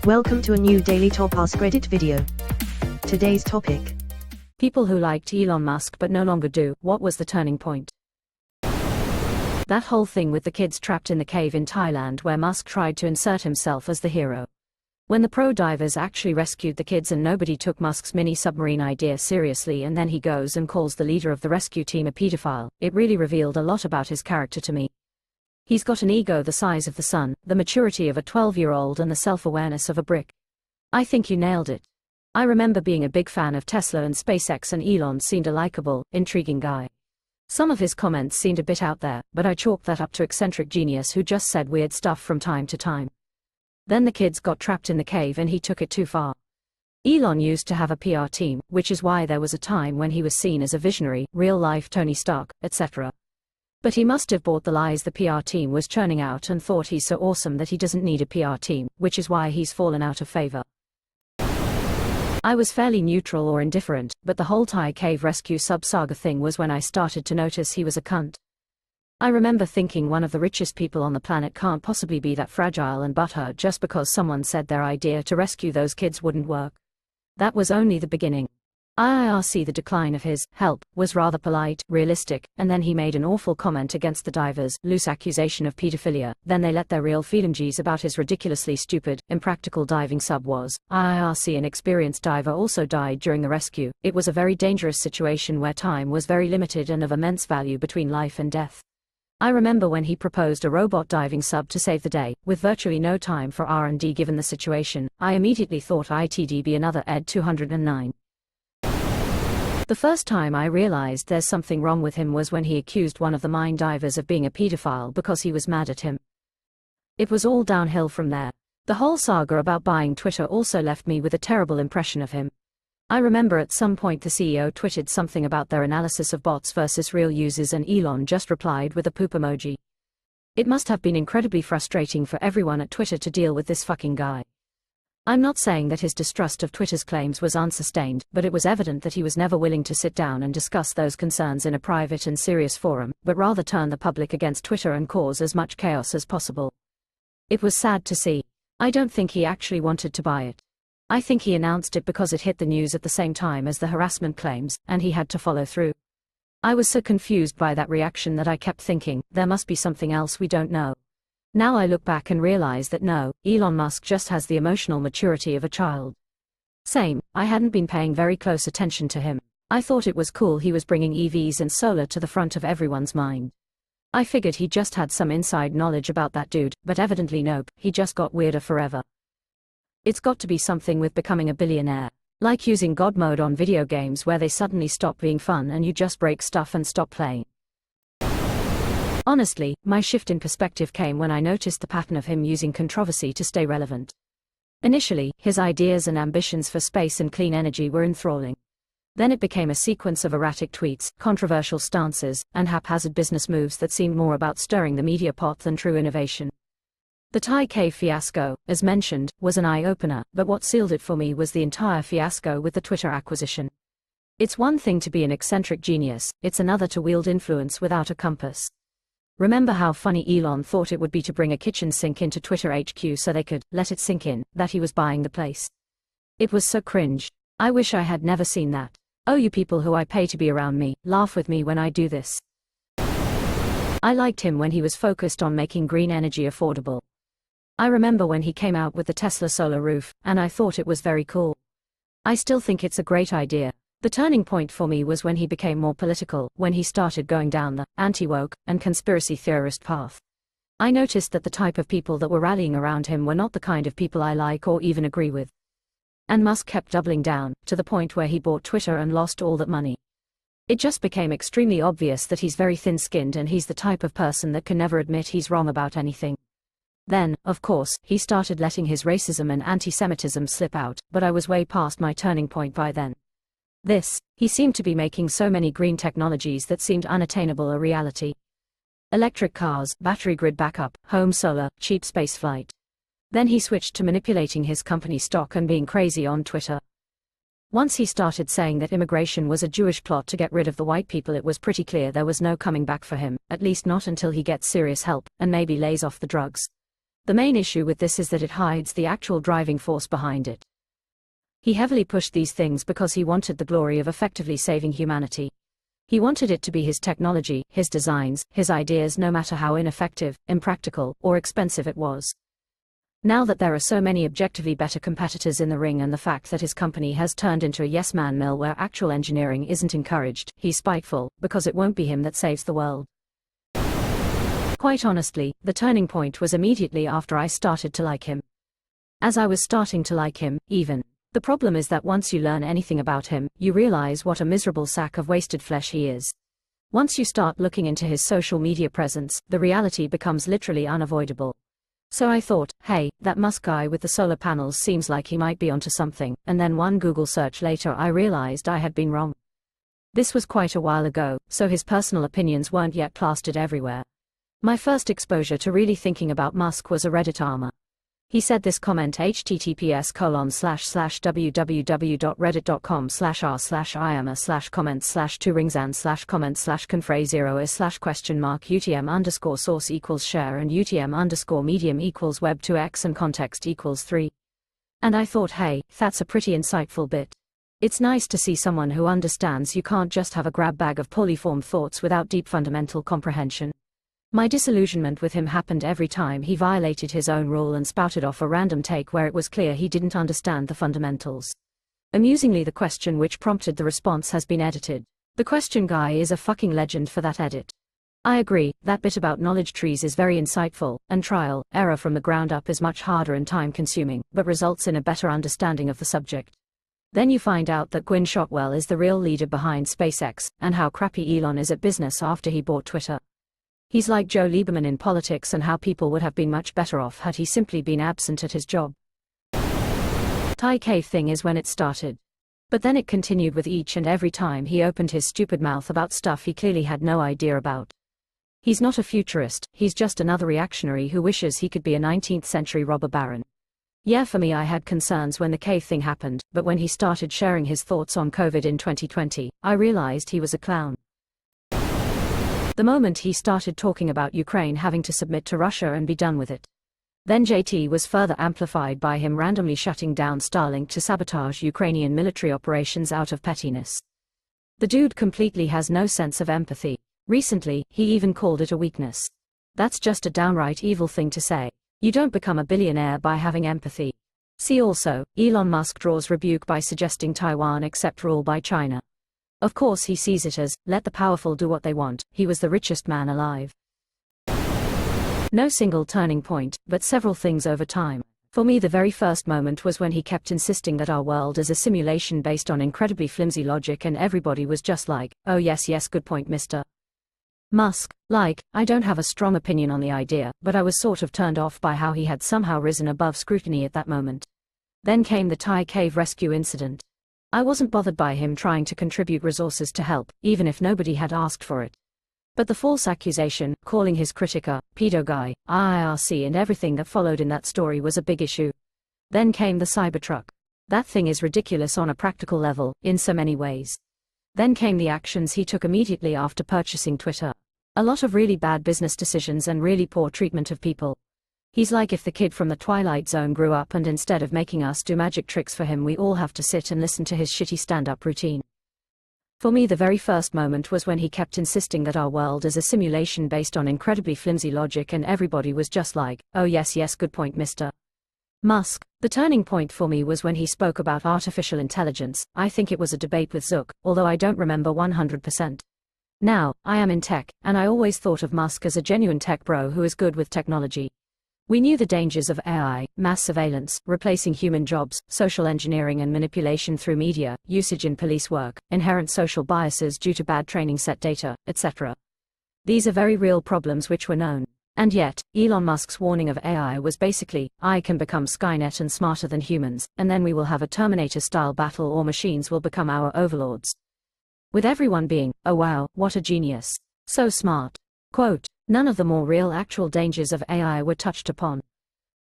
Welcome to a new Daily Top Askreddit video. Today's topic: people who liked Elon Musk but no longer do. What was the turning point? That whole thing with the kids trapped in the cave in Thailand where Musk tried to insert himself as the hero. When the pro divers actually rescued the kids and nobody took Musk's mini submarine idea seriously, and then he goes and calls the leader of the rescue team a pedophile, it really revealed a lot about his character to me. He's got an ego the size of the sun, the maturity of a 12-year-old and the self-awareness of a brick. I think you nailed it. I remember being a big fan of Tesla and SpaceX, and Elon seemed a likable, intriguing guy. Some of his comments seemed a bit out there, but I chalked that up to eccentric genius who just said weird stuff from time to time. Then the kids got trapped in the cave and he took it too far. Elon used to have a PR team, which is why there was a time when he was seen as a visionary, real-life Tony Stark, etc. But he must have bought the lies the PR team was churning out and thought he's so awesome that he doesn't need a PR team, which is why he's fallen out of favor. I was fairly neutral or indifferent, but the whole Thai cave rescue sub-saga thing was when I started to notice he was a cunt. I remember thinking one of the richest people on the planet can't possibly be that fragile and butthurt just because someone said their idea to rescue those kids wouldn't work. That was only the beginning. The decline of his help was rather polite, realistic, and then he made an awful comment against the divers, loose accusation of pedophilia, then they let their real feelings about his ridiculously stupid, impractical diving sub was. An experienced diver also died during the rescue. It was a very dangerous situation where time was very limited and of immense value between life and death. I remember when he proposed a robot diving sub to save the day, with virtually no time for R&D given the situation. I immediately thought it'd be another Ed 209. The first time I realized there's something wrong with him was when he accused one of the mine divers of being a pedophile because he was mad at him. It was all downhill from there. The whole saga about buying Twitter also left me with a terrible impression of him. I remember at some point the CEO tweeted something about their analysis of bots versus real users and Elon just replied with a poop emoji. It must have been incredibly frustrating for everyone at Twitter to deal with this fucking guy. I'm not saying that his distrust of Twitter's claims was unsustained, but it was evident that he was never willing to sit down and discuss those concerns in a private and serious forum, but rather turn the public against Twitter and cause as much chaos as possible. It was sad to see. I don't think he actually wanted to buy it. I think he announced it because it hit the news at the same time as the harassment claims, and he had to follow through. I was so confused by that reaction that I kept thinking, there must be something else we don't know. Now I look back and realize that no, Elon Musk just has the emotional maturity of a child. Same, I hadn't been paying very close attention to him. I thought it was cool he was bringing EVs and solar to the front of everyone's mind. I figured he just had some inside knowledge about that dude, but evidently nope, he just got weirder forever. It's got to be something with becoming a billionaire. Like using God mode on video games where they suddenly stop being fun and you just break stuff and stop playing. Honestly, my shift in perspective came when I noticed the pattern of him using controversy to stay relevant. Initially, his ideas and ambitions for space and clean energy were enthralling. Then it became a sequence of erratic tweets, controversial stances, and haphazard business moves that seemed more about stirring the media pot than true innovation. The Thai cave fiasco, as mentioned, was an eye-opener, but what sealed it for me was the entire fiasco with the Twitter acquisition. It's one thing to be an eccentric genius, it's another to wield influence without a compass. Remember how funny Elon thought it would be to bring a kitchen sink into Twitter HQ so they could let it sink in that he was buying the place? It was so cringe. I wish I had never seen that. Oh, you people who I pay to be around me, laugh with me when I do this. I liked him when he was focused on making green energy affordable. I remember when he came out with the Tesla solar roof, and I thought it was very cool. I still think it's a great idea. The turning point for me was when he became more political, when he started going down the anti-woke and conspiracy theorist path. I noticed that the type of people that were rallying around him were not the kind of people I like or even agree with. And Musk kept doubling down, to the point where he bought Twitter and lost all that money. It just became extremely obvious that he's very thin-skinned and he's the type of person that can never admit he's wrong about anything. Then, of course, he started letting his racism and anti-Semitism slip out, but I was way past my turning point by then. He seemed to be making so many green technologies that seemed unattainable a reality. Electric cars, battery grid backup, home solar, cheap spaceflight. Then he switched to manipulating his company stock and being crazy on Twitter. Once he started saying that immigration was a Jewish plot to get rid of the white people, it was pretty clear there was no coming back for him, at least not until he gets serious help, and maybe lays off the drugs. The main issue with this is that it hides the actual driving force behind it. He heavily pushed these things because he wanted the glory of effectively saving humanity. He wanted it to be his technology, his designs, his ideas, no matter how ineffective, impractical, or expensive it was. Now that there are so many objectively better competitors in the ring and the fact that his company has turned into a yes-man mill where actual engineering isn't encouraged, he's spiteful, because it won't be him that saves the world. Quite honestly, the turning point was immediately after I started to like him. As I was starting to like him, even. The problem is that once you learn anything about him, you realize what a miserable sack of wasted flesh he is. Once you start looking into his social media presence, the reality becomes literally unavoidable. So I thought, hey, that Musk guy with the solar panels seems like he might be onto something, and then one Google search later I realized I had been wrong. This was quite a while ago, so his personal opinions weren't yet plastered everywhere. My first exposure to really thinking about Musk was a Reddit armor. He said this comment https://www.reddit.com/r/iamr/comments/2rings/comments/conf/UTM_source equals share and UTM_medium equals web2x and context equals 3. And I thought, hey, that's a pretty insightful bit. It's nice to see someone who understands you can't just have a grab bag of poorly formed thoughts without deep fundamental comprehension. My disillusionment with him happened every time he violated his own rule and spouted off a random take where it was clear he didn't understand the fundamentals. Amusingly, the question which prompted the response has been edited. The question guy is a fucking legend for that edit. I agree, that bit about knowledge trees is very insightful, and trial, error from the ground up is much harder and time consuming, but results in a better understanding of the subject. Then you find out that Gwynne Shotwell is the real leader behind SpaceX, and how crappy Elon is at business after he bought Twitter. He's like Joe Lieberman in politics and how people would have been much better off had he simply been absent at his job. Thai cave thing is when it started. But then it continued with each and every time he opened his stupid mouth about stuff he clearly had no idea about. He's not a futurist, he's just another reactionary who wishes he could be a 19th century robber baron. Yeah, for me I had concerns when the cave thing happened, but when he started sharing his thoughts on COVID in 2020, I realized he was a clown. The moment he started talking about Ukraine having to submit to Russia and be done with it. Then JT was further amplified by him randomly shutting down Starlink to sabotage Ukrainian military operations out of pettiness. The dude completely has no sense of empathy. Recently, he even called it a weakness. That's just a downright evil thing to say. You don't become a billionaire by having empathy. See also, Elon Musk draws rebuke by suggesting Taiwan accept rule by China. Of course he sees it as, let the powerful do what they want, he was the richest man alive. No single turning point, but several things over time. For me the very first moment was when he kept insisting that our world is a simulation based on incredibly flimsy logic and everybody was just like, oh yes, good point Mr. Musk. Like, I don't have a strong opinion on the idea, but I was sort of turned off by how he had somehow risen above scrutiny at that moment. Then came the Thai cave rescue incident. I wasn't bothered by him trying to contribute resources to help, even if nobody had asked for it. But the false accusation, calling his critic a pedo guy, IRC and everything that followed in that story was a big issue. Then came the Cybertruck. That thing is ridiculous on a practical level, in so many ways. Then came the actions he took immediately after purchasing Twitter. A lot of really bad business decisions and really poor treatment of people. He's like if the kid from the Twilight Zone grew up and instead of making us do magic tricks for him we all have to sit and listen to his shitty stand-up routine. For me the very first moment was when he kept insisting that our world is a simulation based on incredibly flimsy logic and everybody was just like, oh yes, good point Mr. Musk. The turning point for me was when he spoke about artificial intelligence. I think it was a debate with Zuck, although I don't remember 100%. Now, I am in tech, and I always thought of Musk as a genuine tech bro who is good with technology. We knew the dangers of AI, mass surveillance, replacing human jobs, social engineering and manipulation through media, usage in police work, inherent social biases due to bad training set data, etc. These are very real problems which were known. And yet, Elon Musk's warning of AI was basically, I can become Skynet and smarter than humans, and then we will have a Terminator-style battle or machines will become our overlords. With everyone being, oh wow, what a genius. So smart. Quote, none of the more real actual dangers of AI were touched upon.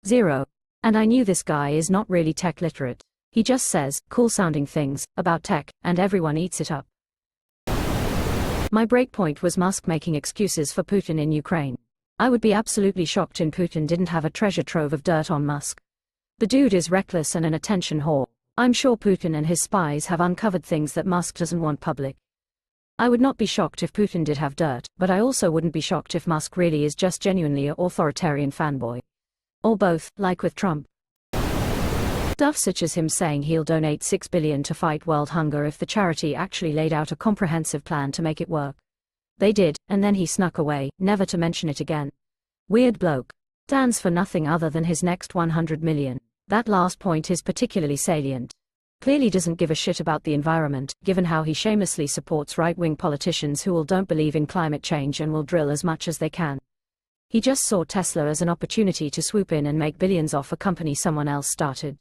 Zero. And I knew this guy is not really tech literate. He just says cool sounding things about tech, and everyone eats it up. My breakpoint was Musk making excuses for Putin in Ukraine. I would be absolutely shocked if Putin didn't have a treasure trove of dirt on Musk. The dude is reckless and an attention whore. I'm sure Putin and his spies have uncovered things that Musk doesn't want public. I would not be shocked if Putin did have dirt, but I also wouldn't be shocked if Musk really is just genuinely an authoritarian fanboy. Or both, like with Trump. Stuff such as him saying he'll donate $6 billion to fight world hunger if the charity actually laid out a comprehensive plan to make it work. They did, and then he snuck away, never to mention it again. Weird bloke. Stands for nothing other than his next 100 million. That last point is particularly salient. Clearly doesn't give a shit about the environment, given how he shamelessly supports right-wing politicians who don't believe in climate change and will drill as much as they can. He just saw Tesla as an opportunity to swoop in and make billions off a company someone else started.